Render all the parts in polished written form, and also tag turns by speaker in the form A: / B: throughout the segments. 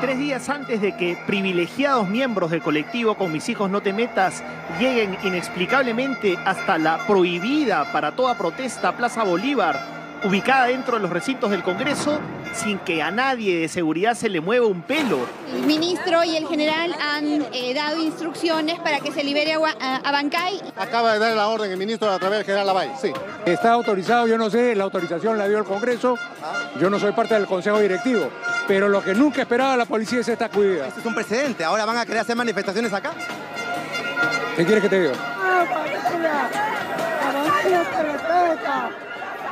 A: Tres días antes de que privilegiados miembros del colectivo Con Mis Hijos No Te Metas lleguen inexplicablemente hasta la prohibida para toda protesta Plaza Bolívar, ubicada dentro de los recintos del Congreso, sin que a nadie de seguridad se le mueva un pelo.
B: El ministro y el general han dado instrucciones para que se libere a Bancay.
C: Acaba de dar la orden el ministro a través del general Lavalle, sí.
D: Está autorizado, yo no sé, la autorización la dio el Congreso, yo no soy parte del Consejo Directivo, pero lo que nunca esperaba la policía es esta acudida.
E: Esto es un precedente, ahora van a querer hacer manifestaciones acá.
D: ¿Qué quieres que te diga?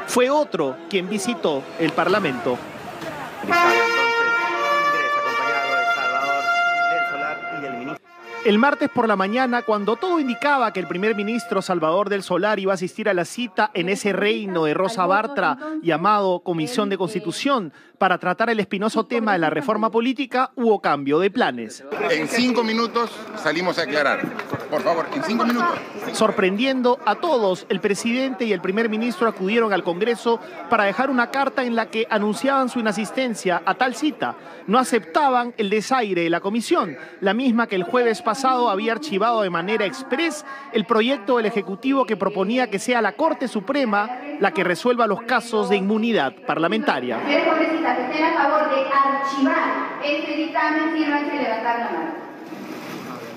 A: Fue otro quien visitó el Parlamento. El martes por la mañana, cuando todo indicaba que el primer ministro Salvador del Solar iba a asistir a la cita en ese reino de Rosa Bartra llamado Comisión de Constitución para tratar el espinoso tema de la reforma política, hubo cambio de planes.
F: En 5 minutos salimos a aclarar. Por favor, en 5 minutos.
A: Sorprendiendo a todos, el presidente y el primer ministro acudieron al Congreso para dejar una carta en la que anunciaban su inasistencia a tal cita. No aceptaban el desaire de la comisión, la misma que el jueves pasado había archivado de manera exprés el proyecto del Ejecutivo que proponía que sea la Corte Suprema la que resuelva los casos de inmunidad parlamentaria.
G: Señores congresistas que estén a favor de archivar este dictamen, sírvanse levantar la mano.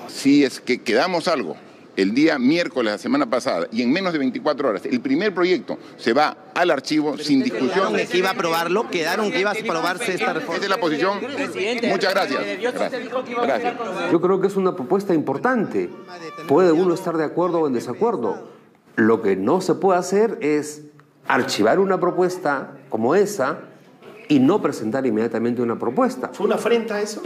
F: Si es que quedamos algo el día miércoles, la semana pasada, y en menos de 24 horas, el primer proyecto se va al archivo sin discusión.
E: Quedaron que iba a aprobarlo, quedaron que iba a aprobarse esta reforma.
F: Esa es la posición. Muchas gracias. Gracias.
H: Yo creo que es una propuesta importante. Puede uno estar de acuerdo o en desacuerdo. Lo que no se puede hacer es archivar una propuesta como esa y no presentar inmediatamente una propuesta.
A: ¿Fue una afrenta eso?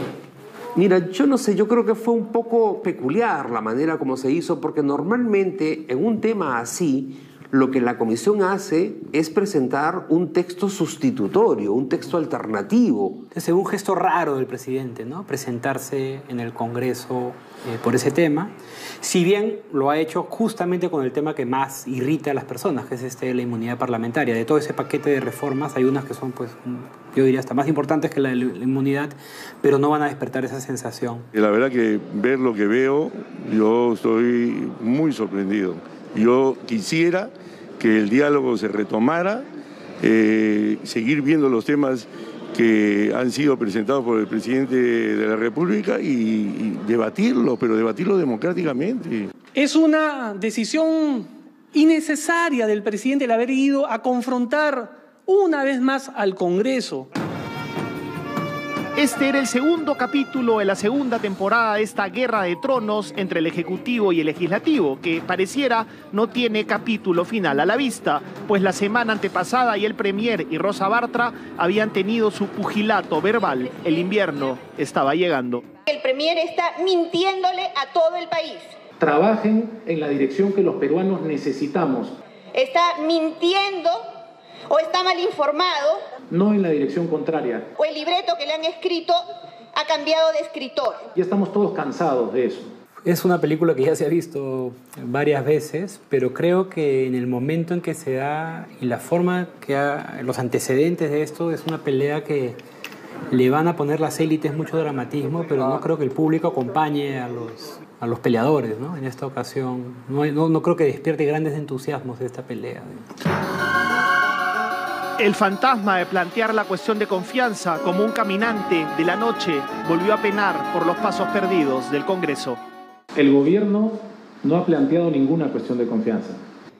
H: Mira, yo no sé, yo creo que fue un poco peculiar la manera como se hizo, porque normalmente en un tema así, lo que la comisión hace es presentar un texto sustitutorio, un texto alternativo.
I: Es un gesto raro del presidente, ¿no? Presentarse en el Congreso por ese tema, si bien lo ha hecho justamente con el tema que más irrita a las personas, que es la inmunidad parlamentaria. De todo ese paquete de reformas hay unas que son, pues, yo diría hasta más importantes que la inmunidad, pero no van a despertar esa sensación.
J: La verdad que ver lo que veo, yo estoy muy sorprendido. Yo quisiera que el diálogo se retomara, seguir viendo los temas que han sido presentados por el presidente de la República y debatirlo, pero debatirlo democráticamente.
K: Es una decisión innecesaria del presidente el haber ido a confrontar una vez más al Congreso.
A: Este era el segundo capítulo de la segunda temporada de esta guerra de tronos entre el Ejecutivo y el Legislativo, que pareciera no tiene capítulo final a la vista, pues la semana antepasada y el Premier y Rosa Bartra habían tenido su pugilato verbal. El invierno estaba llegando.
G: El Premier está mintiéndole a todo el país.
L: Trabajen en la dirección que los peruanos necesitamos.
G: Está mintiendo o está mal informado.
L: No en la dirección contraria.
G: O el libreto que le han escrito ha cambiado de escritor.
L: Ya estamos todos cansados de eso.
I: Es una película que ya se ha visto varias veces, pero creo que en el momento en que se da y la forma que los antecedentes de esto, es una pelea que le van a poner las élites mucho dramatismo, pero no creo que el público acompañe a los peleadores, ¿no? En esta ocasión no creo que despierte grandes entusiasmos de esta pelea.
A: El fantasma de plantear la cuestión de confianza como un caminante de la noche volvió a penar por los pasos perdidos del Congreso.
L: El gobierno no ha planteado ninguna cuestión de confianza.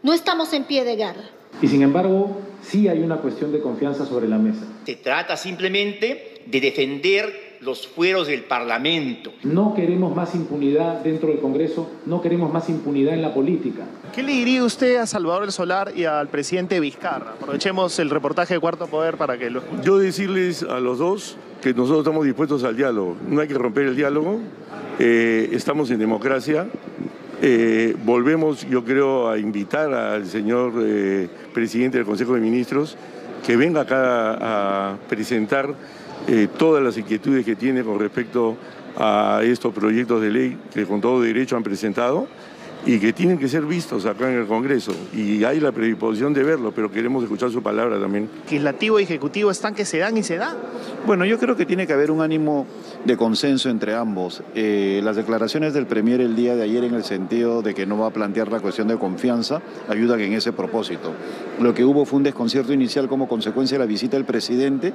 B: No estamos en pie de guerra.
L: Y sin embargo, sí hay una cuestión de confianza sobre la mesa.
M: Se trata simplemente de defender los fueros del Parlamento.
L: No queremos más impunidad dentro del Congreso, no queremos más impunidad en la política.
A: ¿Qué le diría usted a Salvador del Solar y al presidente Vizcarra? Aprovechemos el reportaje de Cuarto Poder para que lo escuchen.
J: Yo decirles a los dos que nosotros estamos dispuestos al diálogo. No hay que romper el diálogo, estamos en democracia. Volvemos, yo creo, a invitar al señor presidente del Consejo de Ministros que venga acá a presentar todas las inquietudes que tiene con respecto a estos proyectos de ley que con todo derecho han presentado, y que tienen que ser vistos acá en el Congreso. Y hay la predisposición de verlo, pero queremos escuchar su palabra también.
A: Legislativo y Ejecutivo están que se dan y se dan.
N: Bueno, yo creo que tiene que haber un ánimo de consenso entre ambos. Las declaraciones del Premier el día de ayer en el sentido de que no va a plantear la cuestión de confianza ayudan en ese propósito. Lo que hubo fue un desconcierto inicial como consecuencia de la visita del presidente,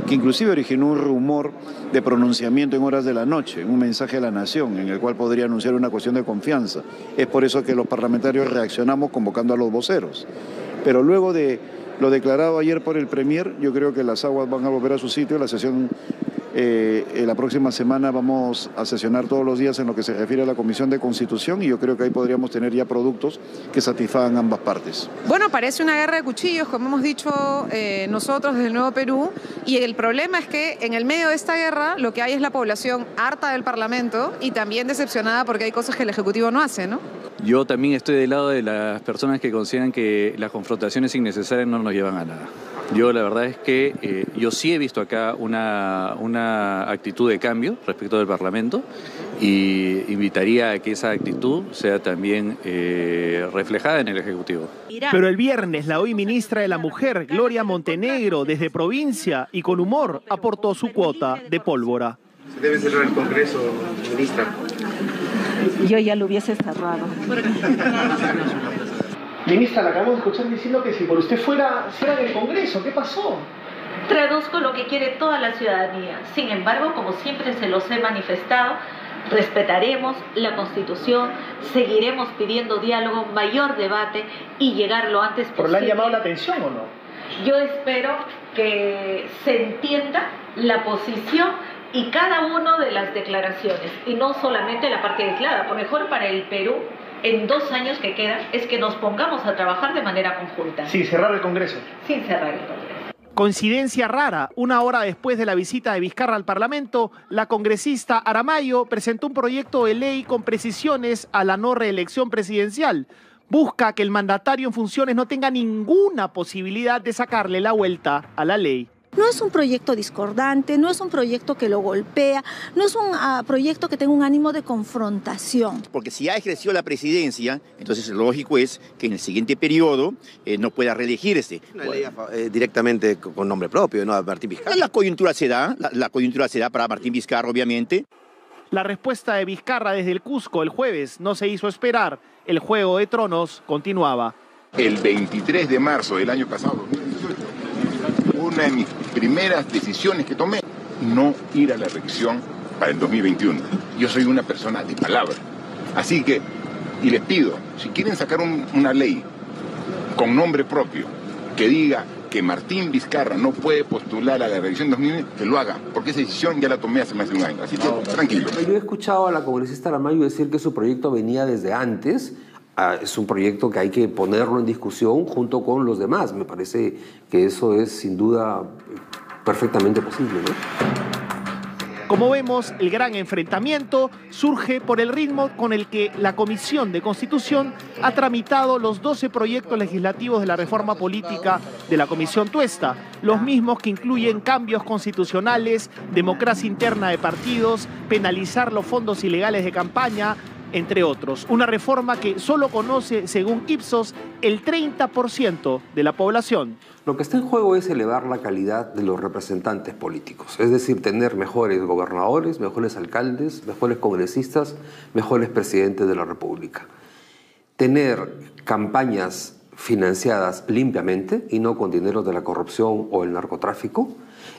N: que inclusive originó un rumor de pronunciamiento en horas de la noche, un mensaje a la nación en el cual podría anunciar una cuestión de confianza. Es por eso que los parlamentarios reaccionamos convocando a los voceros. Pero luego de lo declarado ayer por el Premier, yo creo que las aguas van a volver a su sitio. La sesión, la próxima semana vamos a sesionar todos los días en lo que se refiere a la Comisión de Constitución y yo creo que ahí podríamos tener ya productos que satisfagan ambas partes.
O: Bueno, parece una guerra de cuchillos, como hemos dicho nosotros desde el Nuevo Perú, y el problema es que en el medio de esta guerra lo que hay es la población harta del Parlamento y también decepcionada porque hay cosas que el Ejecutivo no hace, ¿no?
P: Yo también estoy del lado de las personas que consideran que las confrontaciones innecesarias no nos llevan a nada. Yo la verdad es que yo sí he visto acá una actitud de cambio respecto del Parlamento y invitaría a que esa actitud sea también reflejada en el Ejecutivo.
A: Pero el viernes la hoy ministra de la Mujer, Gloria Montenegro, desde provincia y con humor aportó su cuota de pólvora.
E: ¿Se debe cerrar el Congreso, ministra?
Q: Yo ya lo hubiese cerrado.
A: Ministra, la acabamos de escuchar diciendo que si por usted fuera del Congreso, ¿qué pasó?
Q: Traduzco lo que quiere toda la ciudadanía. Sin embargo, como siempre se los he manifestado, respetaremos la Constitución, seguiremos pidiendo diálogo, mayor debate y llegar lo antes posible.
A: ¿Pero le han llamado la atención o no?
Q: Yo espero que se entienda la posición y cada una de las declaraciones, y no solamente la parte aislada. Por mejor para el Perú, en 2 años que quedan, es que nos pongamos a trabajar de manera conjunta.
A: Sin cerrar el Congreso.
Q: Sin cerrar el Congreso.
A: Coincidencia rara, una hora después de la visita de Vizcarra al Parlamento, la congresista Aramayo presentó un proyecto de ley con precisiones a la no reelección presidencial. Busca que el mandatario en funciones no tenga ninguna posibilidad de sacarle la vuelta a la ley.
R: No es un proyecto discordante, no es un proyecto que lo golpea, no es un proyecto que tenga un ánimo de confrontación.
M: Porque si ya ejerció la presidencia, entonces lo lógico es que en el siguiente periodo no pueda reelegirse.
E: Una ley directamente con nombre propio, ¿no? A Martín Vizcarra.
M: La coyuntura se da para Martín Vizcarra, obviamente.
A: La respuesta de Vizcarra desde el Cusco el jueves no se hizo esperar. El Juego de Tronos continuaba.
F: El 23 de marzo del año pasado, una de mis primeras decisiones que tomé, no ir a la elección para el 2021. Yo soy una persona de palabra. Así que, y les pido, si quieren sacar una ley con nombre propio que diga que Martín Vizcarra no puede postular a la elección 2020, que lo haga, porque esa decisión ya la tomé hace más de un año. Así que, tranquilo.
H: Yo he escuchado a la congresista Aramayo decir que su proyecto venía desde antes. Es un proyecto que hay que ponerlo en discusión junto con los demás. Me parece que eso es sin duda perfectamente posible, ¿no?
A: Como vemos, el gran enfrentamiento surge por el ritmo con el que la Comisión de Constitución ha tramitado los 12 proyectos legislativos de la reforma política de la Comisión Tuesta, los mismos que incluyen cambios constitucionales, democracia interna de partidos, penalizar los fondos ilegales de campaña, entre otros. Una reforma que solo conoce, según Ipsos, el 30% de la población.
H: Lo que está en juego es elevar la calidad de los representantes políticos, es decir, tener mejores gobernadores, mejores alcaldes, mejores congresistas, mejores presidentes de la República. Tener campañas financiadas limpiamente y no con dinero de la corrupción o el narcotráfico,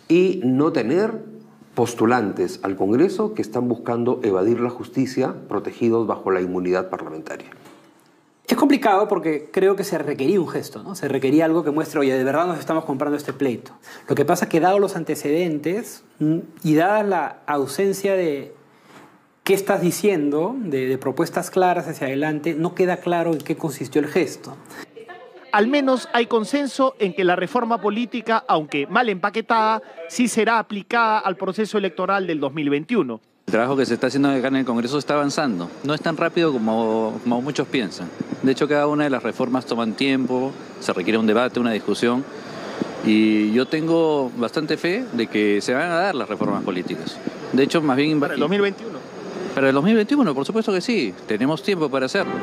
H: y no tener postulantes al Congreso que están buscando evadir la justicia protegidos bajo la inmunidad parlamentaria.
I: Es complicado porque creo que se requería un gesto, ¿no? Se requería algo que muestre, oye, de verdad nos estamos comprando este pleito. Lo que pasa es que dado los antecedentes y dada la ausencia de qué estás diciendo, de propuestas claras hacia adelante, no queda claro en qué consistió el gesto.
A: Al menos hay consenso en que la reforma política, aunque mal empaquetada, sí será aplicada al proceso electoral del 2021.
P: El trabajo que se está haciendo acá en el Congreso está avanzando. No es tan rápido como muchos piensan. De hecho, cada una de las reformas toman tiempo, se requiere un debate, una discusión. Y yo tengo bastante fe de que se van a dar las reformas políticas. De hecho, más bien...
A: ¿Para el 2021?
P: Para el 2021, por supuesto que sí. Tenemos tiempo para hacerlo.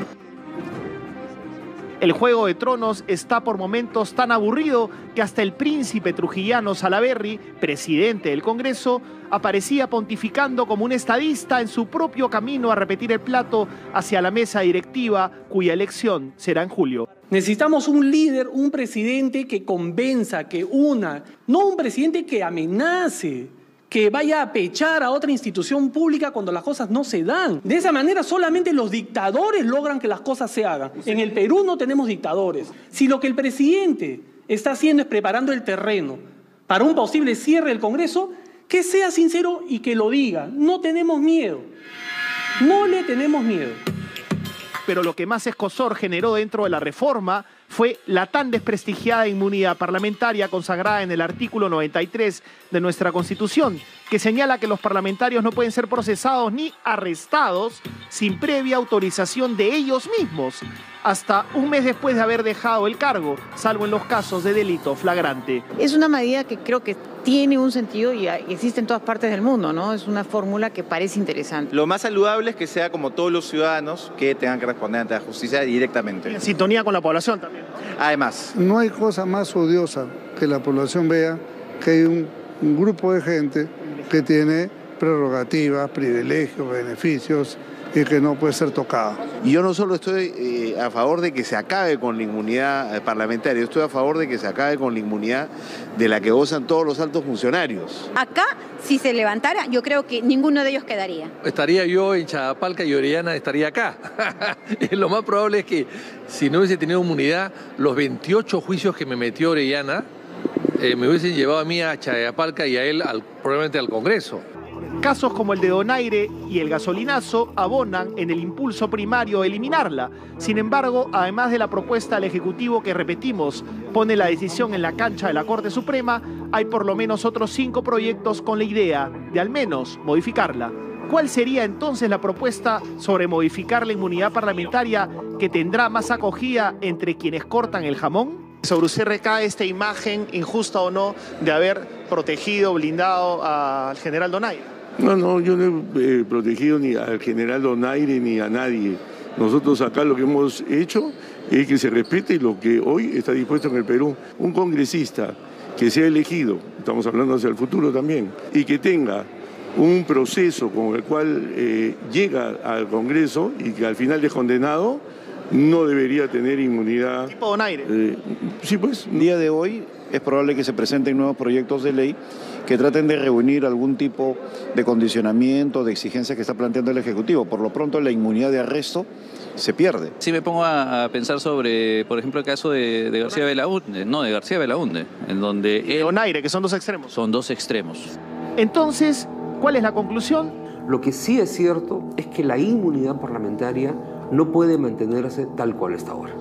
A: El Juego de Tronos está por momentos tan aburrido que hasta el príncipe trujillano Salaverry, presidente del Congreso, aparecía pontificando como un estadista en su propio camino a repetir el plato hacia la mesa directiva, cuya elección será en julio.
K: Necesitamos un líder, un presidente que convenza, que una, no un presidente que amenace, que vaya a pechar a otra institución pública cuando las cosas no se dan. De esa manera solamente los dictadores logran que las cosas se hagan. En el Perú no tenemos dictadores. Si lo que el presidente está haciendo es preparando el terreno para un posible cierre del Congreso, que sea sincero y que lo diga. No tenemos miedo. No le tenemos miedo.
A: Pero lo que más escozor generó dentro de la reforma fue la tan desprestigiada inmunidad parlamentaria consagrada en el artículo 93 de nuestra Constitución, que señala que los parlamentarios no pueden ser procesados ni arrestados sin previa autorización de ellos mismos, hasta un mes después de haber dejado el cargo, salvo en los casos de delito flagrante.
S: Es una medida que creo que tiene un sentido y existe en todas partes del mundo, ¿no? Es una fórmula que parece interesante.
T: Lo más saludable es que sea como todos los ciudadanos que tengan que responder ante la justicia directamente.
A: En sintonía con la población también.
T: Además.
U: No hay cosa más odiosa que la población vea que hay un grupo de gente que tiene prerrogativas, privilegios, beneficios y que no puede ser tocada.
V: Y yo no solo estoy a favor de que se acabe con la inmunidad parlamentaria, yo estoy a favor de que se acabe con la inmunidad de la que gozan todos los altos funcionarios.
W: Acá, si se levantara, yo creo que ninguno de ellos quedaría.
X: Estaría yo en Chapalca y Orellana estaría acá. Lo más probable es que si no hubiese tenido inmunidad, los 28 juicios que me metió Orellana me hubiesen llevado a mí a Chapalca y a él probablemente al Congreso.
A: Casos como el de Donaire y el gasolinazo abonan en el impulso primario a eliminarla. Sin embargo, además de la propuesta del Ejecutivo que, repetimos, pone la decisión en la cancha de la Corte Suprema, hay por lo menos otros 5 proyectos con la idea de al menos modificarla. ¿Cuál sería entonces la propuesta sobre modificar la inmunidad parlamentaria que tendrá más acogida entre quienes cortan el jamón? Sobre usted recae esta imagen, injusta o no, de haber protegido, blindado al general Donaire.
J: No, yo no he protegido ni al general Donaire ni a nadie. Nosotros acá lo que hemos hecho es que se respete lo que hoy está dispuesto en el Perú. Un congresista que sea elegido, estamos hablando hacia el futuro también, y que tenga un proceso con el cual llega al Congreso y que al final es condenado, no debería tener inmunidad.
A: ¿Tipo Donaire?
J: Sí, pues.
N: El día de hoy es probable que se presenten nuevos proyectos de ley que traten de reunir algún tipo de condicionamiento, de exigencias que está planteando el Ejecutivo. Por lo pronto, la inmunidad de arresto se pierde.
P: Sí, me pongo a pensar sobre, por ejemplo, el caso de García Belaúnde, de García Belaúnde, en donde él...
A: Donaire, que son 2 extremos.
P: Son 2 extremos.
A: Entonces, ¿cuál es la conclusión?
H: Lo que sí es cierto es que la inmunidad parlamentaria no puede mantenerse tal cual está ahora.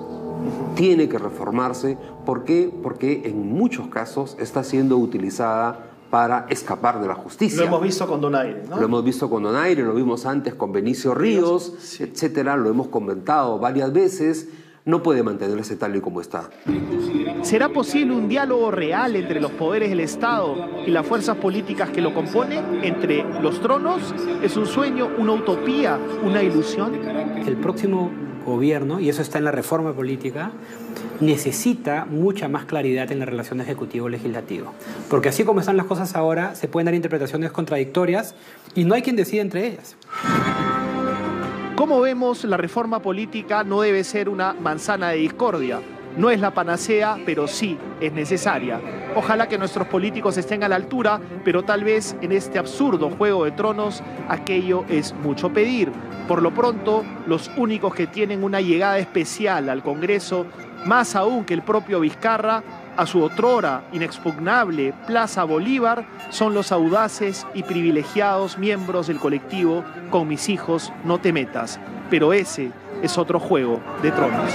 H: Tiene que reformarse. ¿Por qué? Porque en muchos casos está siendo utilizada para escapar de la justicia.
A: Lo hemos visto con Donaire, ¿no?
H: Lo hemos visto con Donaire, lo vimos antes con Benicio Ríos, sí, etcétera. Lo hemos comentado varias veces. No puede mantenerse tal y como está.
A: ¿Será posible un diálogo real entre los poderes del Estado y las fuerzas políticas que lo componen? ¿Entre los tronos? ¿Es un sueño, una utopía, una ilusión?
I: El próximo gobierno, y eso está en la reforma política, necesita mucha más claridad en la relación ejecutivo-legislativo. Porque así como están las cosas ahora, se pueden dar interpretaciones contradictorias y no hay quien decida entre ellas.
A: Como vemos, la reforma política no debe ser una manzana de discordia. No es la panacea, pero sí es necesaria. Ojalá que nuestros políticos estén a la altura, pero tal vez en este absurdo juego de tronos aquello es mucho pedir. Por lo pronto, los únicos que tienen una llegada especial al Congreso, más aún que el propio Vizcarra, a su otrora inexpugnable Plaza Bolívar, son los audaces y privilegiados miembros del colectivo Con mis hijos no te metas. Pero ese es otro juego de tronos.